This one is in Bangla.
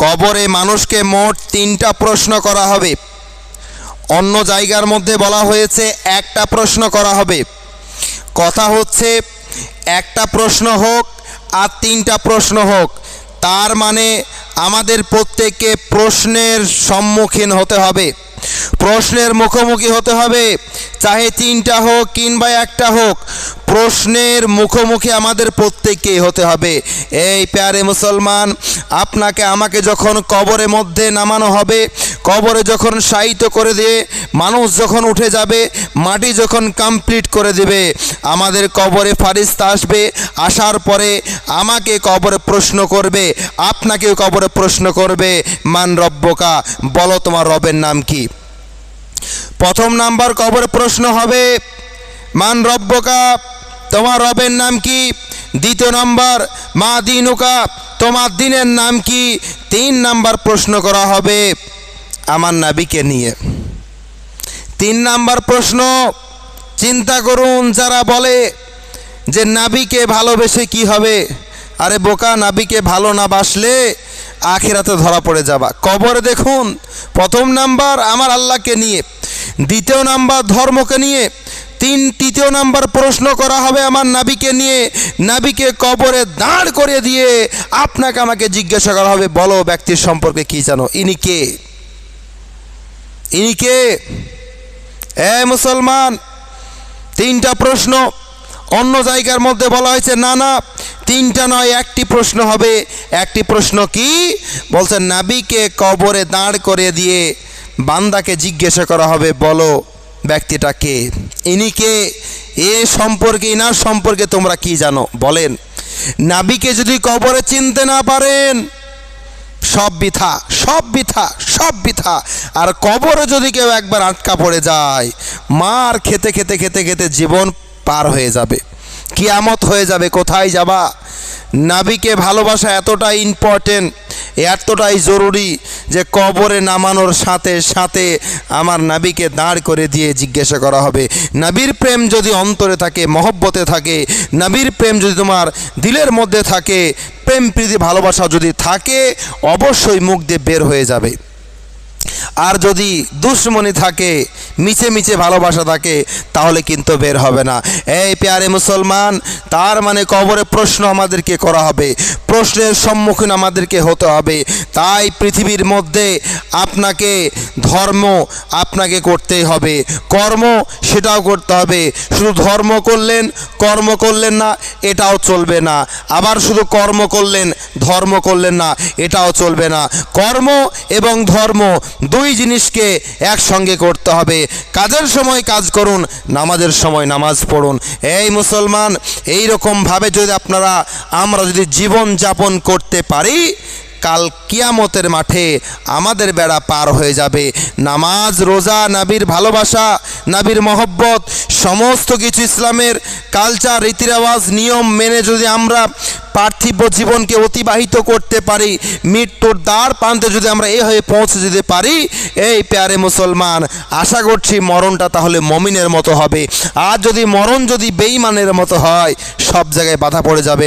কবরে মানুষকে মোট 3টা প্রশ্ন করা হবে। অন্য জায়গার মধ্যে বলা হয়েছে একটা প্রশ্ন করা হবে। কথা হচ্ছে একটা প্রশ্ন হোক আর 3টা প্রশ্ন হোক, তার মানে আমাদের প্রত্যেককে প্রশ্নের সম্মুখীন হতে হবে, প্রশ্নের মুখোমুখি হতে হবে। চাহে 3টা হোক কিংবা একটা হোক, প্রশ্নের মুখোমুখি আমাদের প্রত্যেককেই হতে হবে। এই প্যারে মুসলমান, আপনাকে আমাকে যখন কবরের মধ্যে নামানো হবে, কবরে যখন শায়িত করে দিয়ে মানুষ যখন উঠে যাবে, মাটি যখন কমপ্লিট করে দেবে, আমাদের কবরে ফারিস্তা আসবে। আসার পরে আমাকে কবরে প্রশ্ন করবে, আপনাকেও কবরে প্রশ্ন করবে, মান রব্বকা, বলো তোমার রবের নাম কি। প্রথম নাম্বার কবরে প্রশ্ন হবে মান রব্বকা, তোমার রবের নাম কি। দ্বিতীয় নাম্বার মা দিনুকা, তোমার দিনের নাম কি। 3 নাম্বার প্রশ্ন করা হবে আমার নবীকে নিয়ে। 3 নাম্বার প্রশ্ন, চিন্তা করুন, যারা বলে যে নবীকে ভালোবেসে কি হবে, আরে বোকা, নবীকে ভালো না বাসলে আখিরাতে ধরা পড়ে যাবা। কবরে দেখুন, প্রথম নাম্বার আমার আল্লাহকে নিয়ে, দ্বিতীয় নাম্বার ধর্মকে নিয়ে, তৃতীয় নাম্বার প্রশ্ন করা হবে আমার নবীকে নিয়ে। নবীকে কবরে দাঁড় করে দিয়ে আপনাকে আমাকে জিজ্ঞাসা করা হবে, বলো ব্যক্তির সম্পর্কে কি জানো, ইনি কে, ইনি কে। মুসলমান, 3টা প্রশ্ন। অন্য জায়গার মধ্যে বলা হয়েছে না না 3টা নয়, একটি প্রশ্ন হবে। একটি প্রশ্ন কি বলছেন, নবীকে কবরে দাঁড় করে দিয়ে বান্দাকে জিজ্ঞাসা করা হবে, বলো ব্যক্তিটা কে, ইনি কে, এ সম্পর্কে, ইনার সম্পর্কে তোমরা কি জানো বলেন। নবীকে যদি কবরে চিনতে না পারেন, সব বৃথা, সব বৃথা, সব বৃথা। আর কবরে যদি কেউ একবার আটকা পড়ে যায়, মার খেতে খেতে খেতে খেতে জীবন পার হয়ে যাবে, কিয়ামত হয়ে যাবে। কোথায় যাবা? নবীকে ভালোবাসা এতটাই ইম্পর্টেন্ট, এতটাই জরুরি যে কবরে নামানোর সাথে সাথে আমার নবীকে দাঁড় করে দিয়ে জিজ্ঞাসা করা হবে। নবীর প্রেম যদি অন্তরে থাকে, মহব্বতে থাকে, নবীর প্রেম যদি তোমার দিলের মধ্যে থাকে, প্রেম প্রীতি ভালোবাসা যদি থাকে, অবশ্যই মুখ দিয়ে বের হয়ে যাবে। আর যদি দুশ্মনী থাকে, মিছে মিছে ভালোবাসা থাকে, তাহলে কিন্তু বের হবে না। এই প্যারে মুসলমান, তার মানে কবরে প্রশ্ন আমাদেরকে করা হবে, প্রশ্নের সম্মুখীন আমাদেরকে হতে হবে। তাই পৃথিবীর মধ্যে আপনাকে ধর্ম আপনাকে করতেই হবে, কর্ম সেটাও করতে হবে। শুধু ধর্ম করলেন, কর্ম করলেন না, এটাও চলবে না। আবার শুধু কর্ম করলেন, ধর্ম করলেন না, এটাও চলবে না। কর্ম এবং ধর্ম 2 জিনিসকে একসঙ্গে করতে হবে। কাজের সময় কাজ করুন, নামাজের সময় নামাজ পড়ুন। এই মুসলমান, এই রকমভাবে যদি আমরা যদি জীবন যাপন করতে পারি, কাল কিয়ামতের মাঠে আমাদের বেড়া পার হয়ে যাবে। নামাজ, রোজা, নবীর ভালোবাসা, নবীর মহব্বত, সমস্ত কিছু ইসলামের কালচার, রীতিরেওয়াজ, নিয়ম মেনে যদি আমরা পার্থিব জীবনকে অতিবাহিত করতে পারি, মৃত্যুর দ্বার প্রান্তে যদি আমরা এ হয়ে পৌঁছে যেতে পারি, এই প্যারে মুসলমান, আশা করছি মরণটা তাহলে মমিনের মতো হবে। আর যদি মরণ যদি বেঈমানের মতো হয়, সব জায়গায় বাধা পড়ে যাবে।